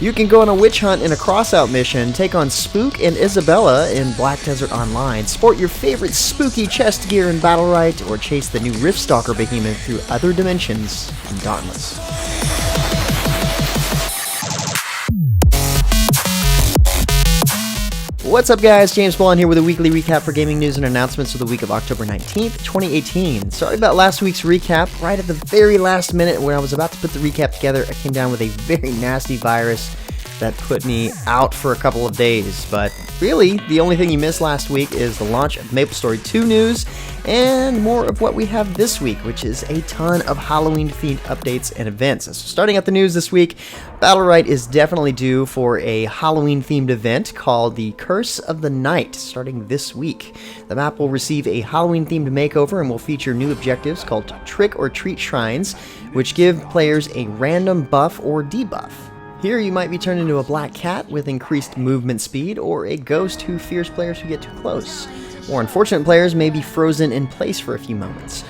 You can go on a witch hunt in a Crossout mission, take on Spook and Isabella in Black Desert Online, sport your favorite spooky chest gear in Battlerite, or chase the new Riftstalker Behemoth through other dimensions in Dauntless. What's up, guys? James Ballin here with a weekly recap for gaming news and announcements for the week of October 19th, 2018. Sorry about last week's recap. Right at the very last minute when I was about to put the recap together, I came down with a very nasty virus that put me out for a couple of days. But really, the only thing you missed last week is the launch of MapleStory 2 news and more of what we have this week, which is a ton of Halloween-themed updates and events. So starting at the news this week, Battlerite is definitely due for a Halloween-themed event called the Curse of the Night, starting this week. The map will receive a Halloween-themed makeover and will feature new objectives called Trick or Treat Shrines, which give players a random buff or debuff. Here you might be turned into a black cat with increased movement speed, or a ghost who fears players who get too close. More unfortunate players may be frozen in place for a few moments.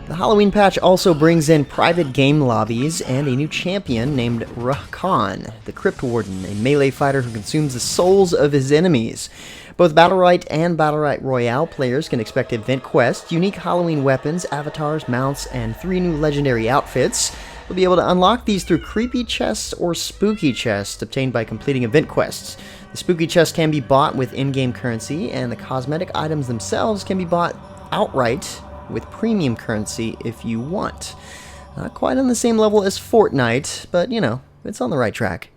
The Halloween patch also brings in private game lobbies and a new champion named Rakan, the Crypt Warden, a melee fighter who consumes the souls of his enemies. Both Battlerite and Battlerite Royale players can expect event quests, unique Halloween weapons, avatars, mounts, and 3 new legendary outfits. You'll be able to unlock these through creepy chests or spooky chests obtained by completing event quests. The spooky chests can be bought with in-game currency, and the cosmetic items themselves can be bought outright with premium currency if you want. Not quite on the same level as Fortnite, but you know, it's on the right track.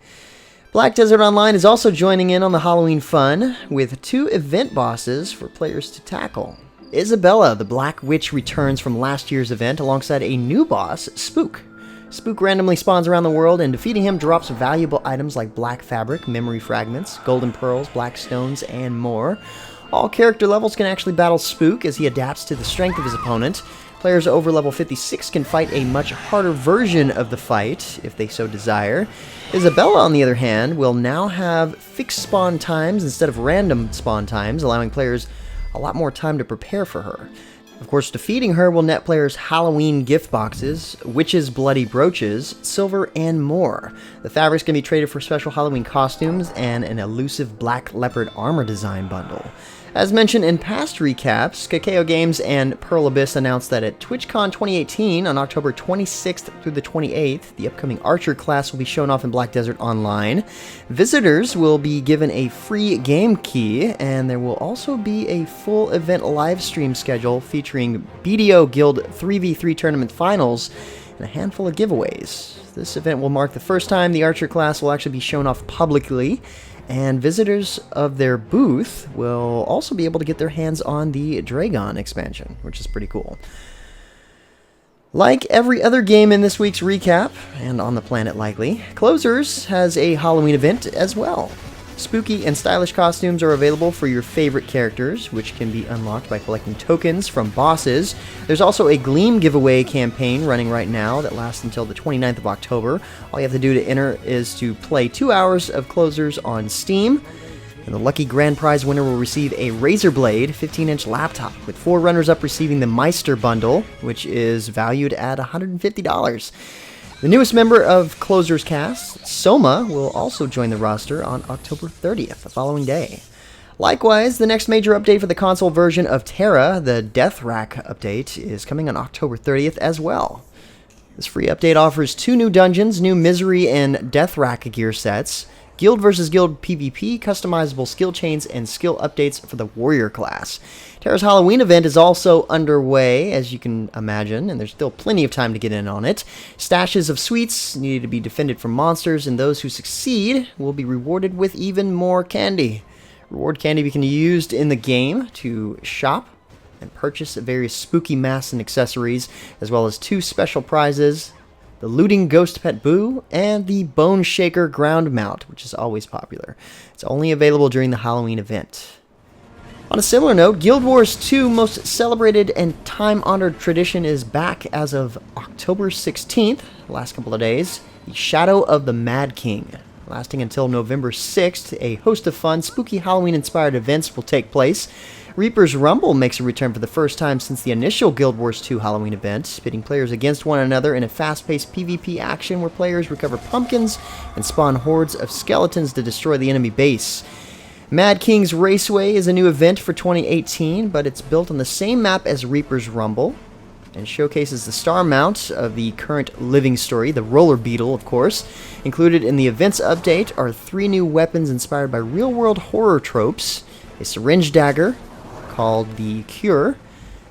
Black Desert Online is also joining in on the Halloween fun with 2 event bosses for players to tackle. Isabella, the Black Witch, returns from last year's event alongside a new boss, Spook. Spook randomly spawns around the world, and defeating him drops valuable items like black fabric, memory fragments, golden pearls, black stones, and more. All character levels can actually battle Spook as he adapts to the strength of his opponent. Players over level 56 can fight a much harder version of the fight, if they so desire. Isabella, on the other hand, will now have fixed spawn times instead of random spawn times, allowing players a lot more time to prepare for her. Of course, defeating her will net players Halloween gift boxes, witches' bloody brooches, silver, and more. The fabrics can be traded for special Halloween costumes and an elusive black leopard armor design bundle. As mentioned in past recaps, Kakao Games and Pearl Abyss announced that at TwitchCon 2018 on October 26th through the 28th, the upcoming Archer class will be shown off in Black Desert Online. Visitors will be given a free game key, and there will also be a full event live stream schedule featuring BDO Guild 3v3 tournament finals and a handful of giveaways. This event will mark the first time the Archer class will actually be shown off publicly, and visitors of their booth will also be able to get their hands on the Dragon expansion, which is pretty cool. Like every other game in this week's recap, and on the planet likely, Closers has a Halloween event as well. Spooky and stylish costumes are available for your favorite characters, which can be unlocked by collecting tokens from bosses. There's also a Gleam giveaway campaign running right now that lasts until the 29th of October. All you have to do to enter is to play 2 hours of Closers on Steam, and the lucky grand prize winner will receive a Razer Blade 15-inch laptop, with 4 runners-up receiving the Meister bundle, which is valued at $150. The newest member of Closer's cast, Soma, will also join the roster on October 30th, the following day. Likewise, the next major update for the console version of Tera, the Deathwrack update, is coming on October 30th as well. This free update offers 2 new dungeons, new Misery and Deathwrack gear sets, Guild vs. Guild PvP, customizable skill chains, and skill updates for the Warrior class. Tera's Halloween event is also underway, as you can imagine, and there's still plenty of time to get in on it. Stashes of sweets needed to be defended from monsters, and those who succeed will be rewarded with even more candy. Reward candy can be used in the game to shop and purchase various spooky masks and accessories, as well as 2 special prizes: the Looting Ghost Pet Boo, and the Bone Shaker Ground Mount, which is always popular. It's only available during the Halloween event. On a similar note, Guild Wars 2 most celebrated and time-honored tradition is back as of October 16th, the last couple of days, the Shadow of the Mad King. Lasting until November 6th, a host of fun, spooky Halloween-inspired events will take place. Reaper's Rumble makes a return for the first time since the initial Guild Wars 2 Halloween event, pitting players against one another in a fast-paced PvP action where players recover pumpkins and spawn hordes of skeletons to destroy the enemy base. Mad King's Raceway is a new event for 2018, but it's built on the same map as Reaper's Rumble and showcases the star mount of the current living story, the Roller Beetle, of course. Included in the events update are 3 new weapons inspired by real-world horror tropes: a syringe dagger called the Cure,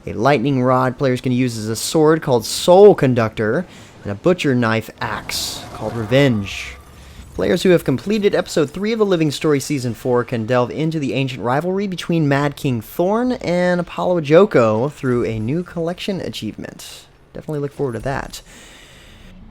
a lightning rod players can use as a sword called Soul Conductor, and a butcher knife axe called Revenge. Players who have completed Episode 3 of the Living Story Season 4 can delve into the ancient rivalry between Mad King Thorn and Apollo Joko through a new collection achievement. Definitely look forward to that.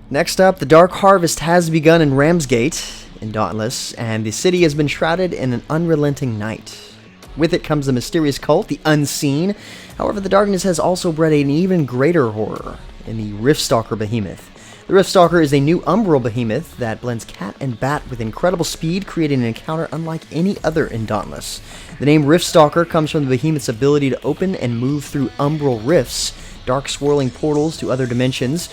Next up, the Dark Harvest has begun in Ramsgate in Dauntless, and the city has been shrouded in an unrelenting night. With it comes the mysterious cult, the Unseen. However, the darkness has also bred an even greater horror in the Riftstalker Behemoth. The Riftstalker is a new umbral behemoth that blends cat and bat with incredible speed, creating an encounter unlike any other in Dauntless. The name Riftstalker comes from the behemoth's ability to open and move through umbral rifts, dark swirling portals to other dimensions.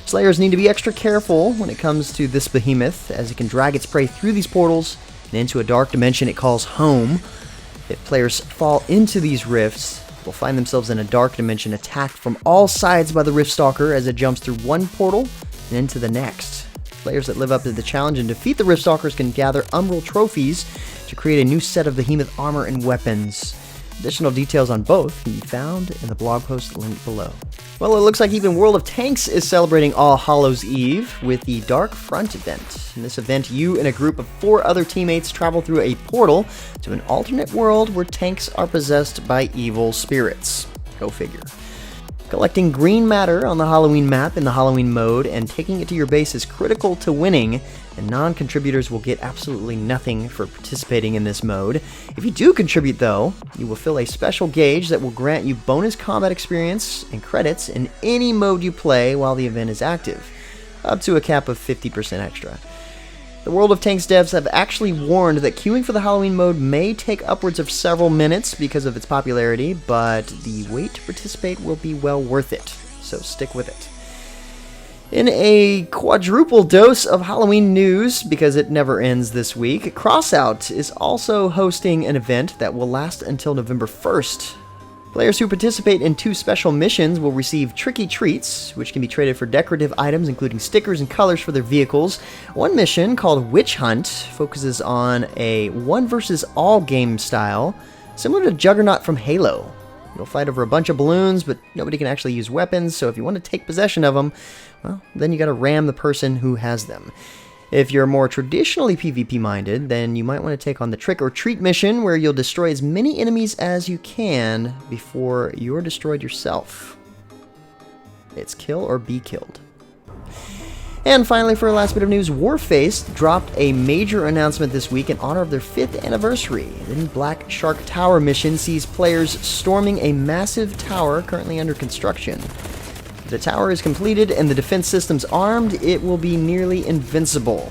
Slayers need to be extra careful when it comes to this behemoth, as it can drag its prey through these portals and into a dark dimension it calls home. If players fall into these rifts, they'll find themselves in a dark dimension attacked from all sides by the Riftstalker as it jumps through one portal and into the next. Players that live up to the challenge and defeat the Riftstalkers can gather umbral trophies to create a new set of behemoth armor and weapons. Additional details on both can be found in the blog post linked below. Well, it looks like even World of Tanks is celebrating All Hallows Eve with the Dark Front event. In this event, you and a group of 4 other teammates travel through a portal to an alternate world where tanks are possessed by evil spirits. Go figure. Collecting green matter on the Halloween map in the Halloween mode and taking it to your base is critical to winning, and non-contributors will get absolutely nothing for participating in this mode. If you do contribute though, you will fill a special gauge that will grant you bonus combat experience and credits in any mode you play while the event is active, up to a cap of 50% extra. The World of Tanks devs have actually warned that queuing for the Halloween mode may take upwards of several minutes because of its popularity, but the wait to participate will be well worth it, so stick with it. In a quadruple dose of Halloween news, because it never ends this week, Crossout is also hosting an event that will last until November 1st. Players who participate in 2 special missions will receive tricky treats, which can be traded for decorative items including stickers and colors for their vehicles. One mission, called Witch Hunt, focuses on a 1 versus all game style, similar to Juggernaut from Halo. You'll fight over a bunch of balloons, but nobody can actually use weapons, so if you want to take possession of them, well, then you gotta ram the person who has them. If you're more traditionally PvP minded, then you might want to take on the Trick or Treat mission, where you'll destroy as many enemies as you can before you're destroyed yourself. It's kill or be killed. And finally, for our last bit of news, Warface dropped a major announcement this week in honor of their 5th anniversary. The new Black Shark Tower mission sees players storming a massive tower currently under construction. If the tower is completed and the defense systems armed, it will be nearly invincible.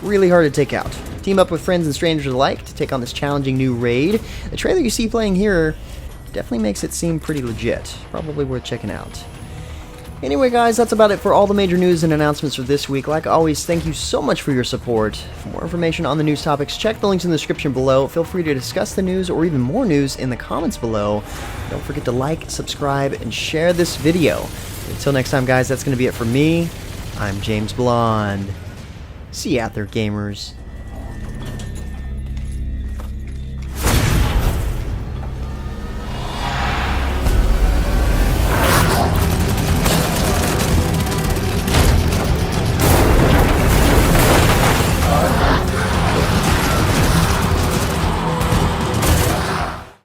Really hard to take out. Team up with friends and strangers alike to take on this challenging new raid. The trailer you see playing here definitely makes it seem pretty legit. Probably worth checking out. Anyway guys, that's about it for all the major news and announcements for this week. Like always, thank you so much for your support. For more information on the news topics, check the links in the description below. Feel free to discuss the news or even more news in the comments below. Don't forget to like, subscribe, and share this video. Until next time guys, that's going to be it for me. I'm James Blonde. See you out there, gamers.